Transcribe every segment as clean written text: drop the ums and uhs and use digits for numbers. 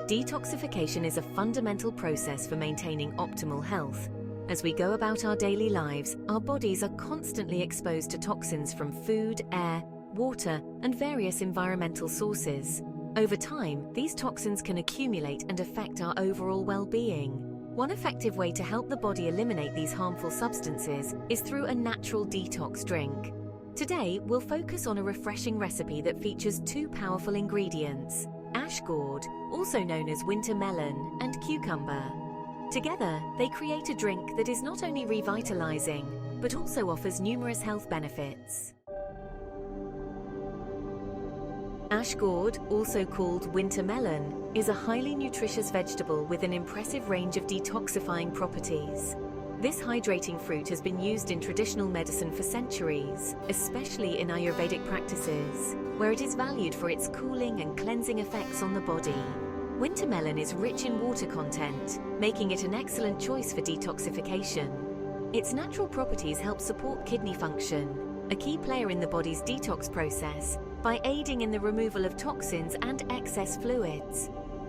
Detoxification is a fundamental process for maintaining optimal health. As we go about our daily lives, our bodies are constantly exposed to toxins from food, air, water, and various environmental sources. Over time, these toxins can accumulate and affect our overall well-being. One effective way to help the body eliminate these harmful substances is through a natural detox drink. Today, we'll focus on a refreshing recipe that features two powerful ingredients: ash gourd, also known as winter melon, and cucumber. Together, they create a drink that is not only revitalizing, but also offers numerous health benefits. Ash gourd, also called winter melon, is a highly nutritious vegetable with an impressive range of detoxifying properties. This hydrating fruit has been used in traditional medicine for centuries, especially in Ayurvedic practices, where it is valued for its cooling and cleansing effects on the body. Winter melon is rich in water content, making it an excellent choice for detoxification. Its natural properties help support kidney function, a key player in the body's detox process, by aiding in the removal of toxins and excess fluids.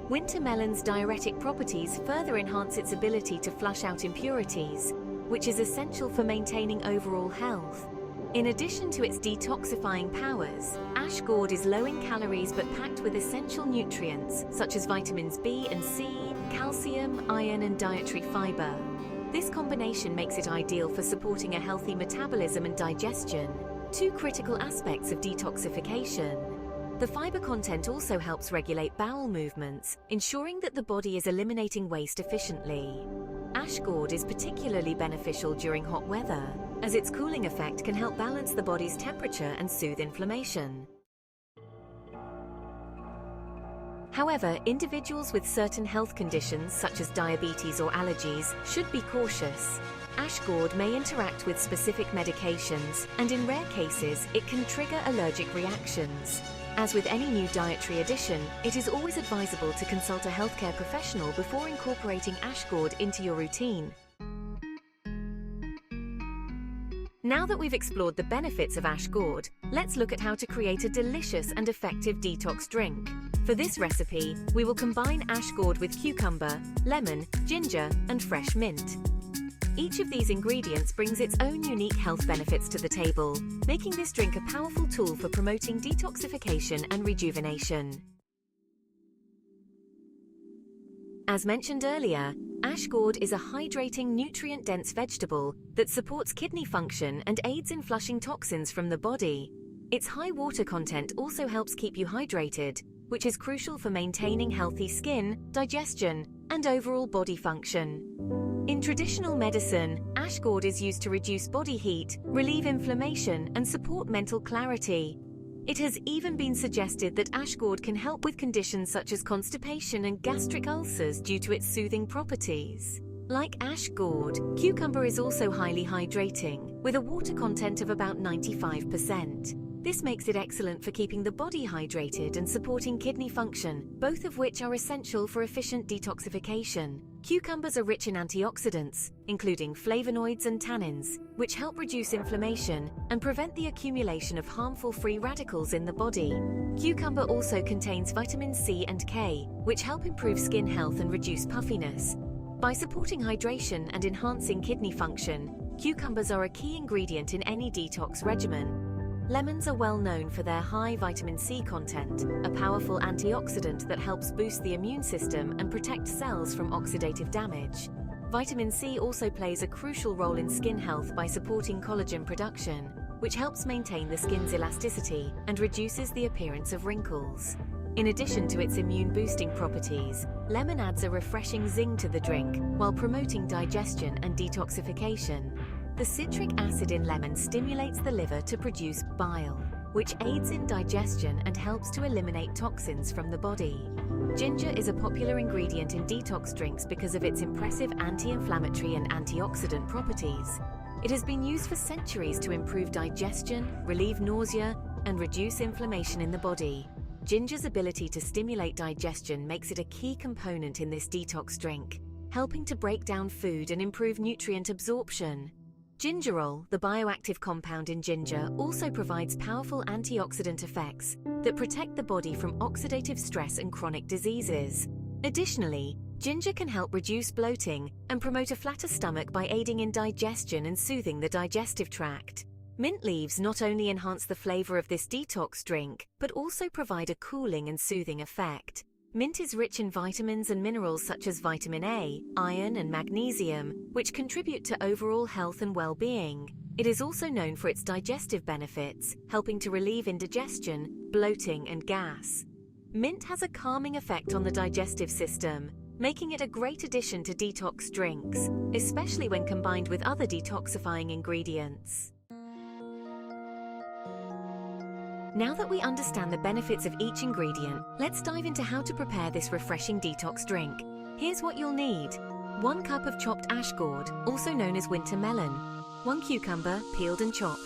Winter melon's diuretic properties further enhance its ability to flush out impurities, which is essential for maintaining overall health. In addition to its detoxifying powers, ash gourd is low in calories but packed with essential nutrients such as vitamins B and C, calcium, iron, and dietary fiber. This combination makes it ideal for supporting a healthy metabolism and digestion, two critical aspects of detoxification. The fiber content also helps regulate bowel movements, ensuring that the body is eliminating waste efficiently. Ash gourd is particularly beneficial during hot weather, as its cooling effect can help balance the body's temperature and soothe inflammation. However, individuals with certain health conditions such as diabetes or allergies should be cautious. Ash gourd may interact with specific medications, and in rare cases, it can trigger allergic reactions. As with any new dietary addition, it is always advisable to consult a healthcare professional before incorporating ash gourd into your routine. Now that we've explored the benefits of ash gourd, let's look at how to create a delicious and effective detox drink. For this recipe, we will combine ash gourd with cucumber, lemon, ginger, and fresh mint. Each of these ingredients brings its own unique health benefits to the table, making this drink a powerful tool for promoting detoxification and rejuvenation. As mentioned earlier, ash gourd is a hydrating, nutrient-dense vegetable that supports kidney function and aids in flushing toxins from the body. Its high water content also helps keep you hydrated, which is crucial for maintaining healthy skin, digestion, and overall body function. In traditional medicine, ash gourd is used to reduce body heat, relieve inflammation, and support mental clarity. It has even been suggested that ash gourd can help with conditions such as constipation and gastric ulcers due to its soothing properties. Like ash gourd, cucumber is also highly hydrating, with a water content of about 95%. This makes it excellent for keeping the body hydrated and supporting kidney function, both of which are essential for efficient detoxification. Cucumbers are rich in antioxidants, including flavonoids and tannins, which help reduce inflammation and prevent the accumulation of harmful free radicals in the body. Cucumber also contains vitamins C and K, which help improve skin health and reduce puffiness. By supporting hydration and enhancing kidney function, cucumbers are a key ingredient in any detox regimen. Lemons are well known for their high vitamin C content, a powerful antioxidant that helps boost the immune system and protect cells from oxidative damage. Vitamin C also plays a crucial role in skin health by supporting collagen production, which helps maintain the skin's elasticity and reduces the appearance of wrinkles. In addition to its immune-boosting properties, lemon adds a refreshing zing to the drink while promoting digestion and detoxification. The citric acid in lemon stimulates the liver to produce bile, which aids in digestion and helps to eliminate toxins from the body. Ginger is a popular ingredient in detox drinks because of its impressive anti-inflammatory and antioxidant properties. It has been used for centuries to improve digestion, relieve nausea, and reduce inflammation in the body. Ginger's ability to stimulate digestion makes it a key component in this detox drink, helping to break down food and improve nutrient absorption. Gingerol, the bioactive compound in ginger, also provides powerful antioxidant effects that protect the body from oxidative stress and chronic diseases. Additionally, ginger can help reduce bloating and promote a flatter stomach by aiding in digestion and soothing the digestive tract. Mint leaves not only enhance the flavor of this detox drink, but also provide a cooling and soothing effect. Mint is rich in vitamins and minerals such as vitamin A, iron, and magnesium, which contribute to overall health and well-being. It is also known for its digestive benefits, helping to relieve indigestion, bloating, and gas. Mint has a calming effect on the digestive system, making it a great addition to detox drinks, especially when combined with other detoxifying ingredients. Now that we understand the benefits of each ingredient, let's dive into how to prepare this refreshing detox drink. Here's what you'll need. 1 cup of chopped ash gourd, also known as winter melon. 1 cucumber, peeled and chopped.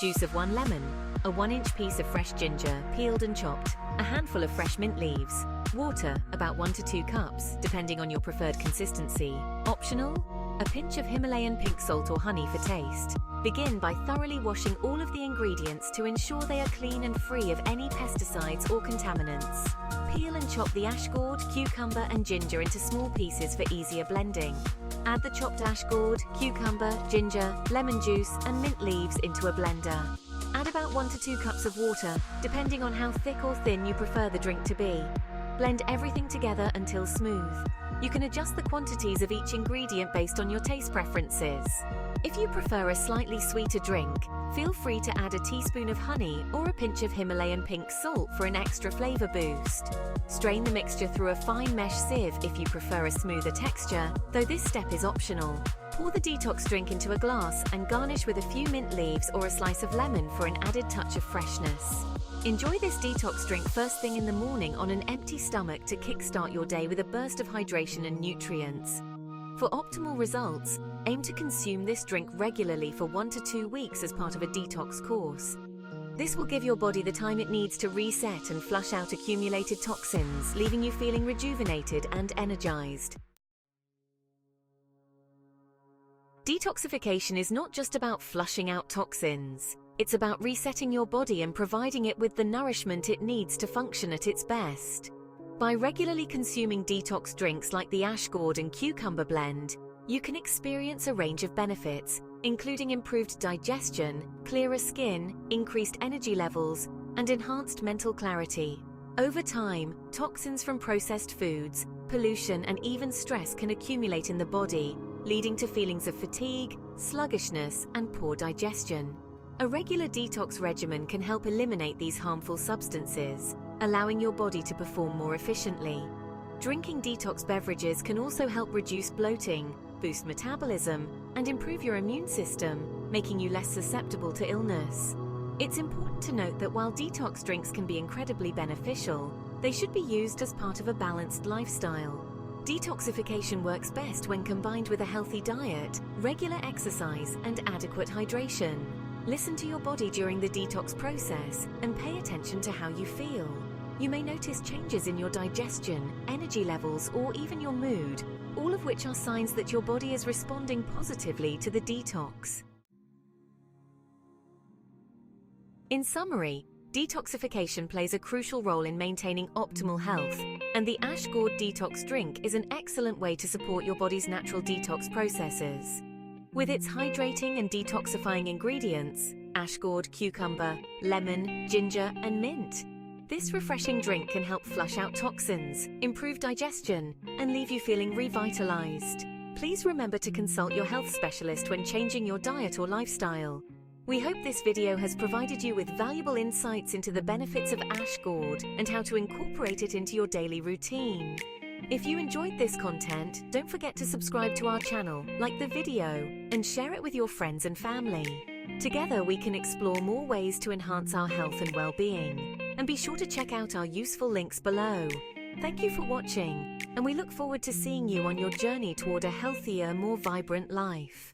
Juice of 1 lemon. A 1-inch piece of fresh ginger, peeled and chopped. A handful of fresh mint leaves. Water, about 1 to 2 cups, depending on your preferred consistency. Optional, a pinch of Himalayan pink salt or honey for taste. Begin by thoroughly washing all of the ingredients to ensure they are clean and free of any pesticides or contaminants. Peel and chop the ash gourd, cucumber, and ginger into small pieces for easier blending. Add the chopped ash gourd, cucumber, ginger, lemon juice, and mint leaves into a blender. Add about 1 to 2 cups of water, depending on how thick or thin you prefer the drink to be. Blend everything together until smooth. You can adjust the quantities of each ingredient based on your taste preferences. If you prefer a slightly sweeter drink, feel free to add a teaspoon of honey or a pinch of Himalayan pink salt for an extra flavor boost. Strain the mixture through a fine mesh sieve if you prefer a smoother texture, though this step is optional. Pour the detox drink into a glass and garnish with a few mint leaves or a slice of lemon for an added touch of freshness. Enjoy this detox drink first thing in the morning on an empty stomach to kickstart your day with a burst of hydration and nutrients. For optimal results, aim to consume this drink regularly for 1 to 2 weeks as part of a detox course. This will give your body the time it needs to reset and flush out accumulated toxins, leaving you feeling rejuvenated and energized. Detoxification is not just about flushing out toxins. It's about resetting your body and providing it with the nourishment it needs to function at its best. By regularly consuming detox drinks like the ash gourd and cucumber blend, you can experience a range of benefits, including improved digestion, clearer skin, increased energy levels, and enhanced mental clarity. Over time, toxins from processed foods, pollution, and even stress can accumulate in the body, leading to feelings of fatigue, sluggishness, and poor digestion. A regular detox regimen can help eliminate these harmful substances, allowing your body to perform more efficiently. Drinking detox beverages can also help reduce bloating, boost metabolism, and improve your immune system, making you less susceptible to illness. It's important to note that while detox drinks can be incredibly beneficial, they should be used as part of a balanced lifestyle. Detoxification works best when combined with a healthy diet, regular exercise, and adequate hydration. Listen to your body during the detox process and pay attention to how you feel. You may notice changes in your digestion, energy levels, or even your mood, all of which are signs that your body is responding positively to the detox. In summary, detoxification plays a crucial role in maintaining optimal health, and the ash gourd detox drink is an excellent way to support your body's natural detox processes. With its hydrating and detoxifying ingredients, ash gourd, cucumber, lemon, ginger, and mint, this refreshing drink can help flush out toxins, improve digestion, and leave you feeling revitalized. Please remember to consult your health specialist when changing your diet or lifestyle. We hope this video has provided you with valuable insights into the benefits of ash gourd and how to incorporate it into your daily routine. If you enjoyed this content, don't forget to subscribe to our channel, like the video, and share it with your friends and family. Together we can explore more ways to enhance our health and well-being. And be sure to check out our useful links below. Thank you for watching, and we look forward to seeing you on your journey toward a healthier, more vibrant life.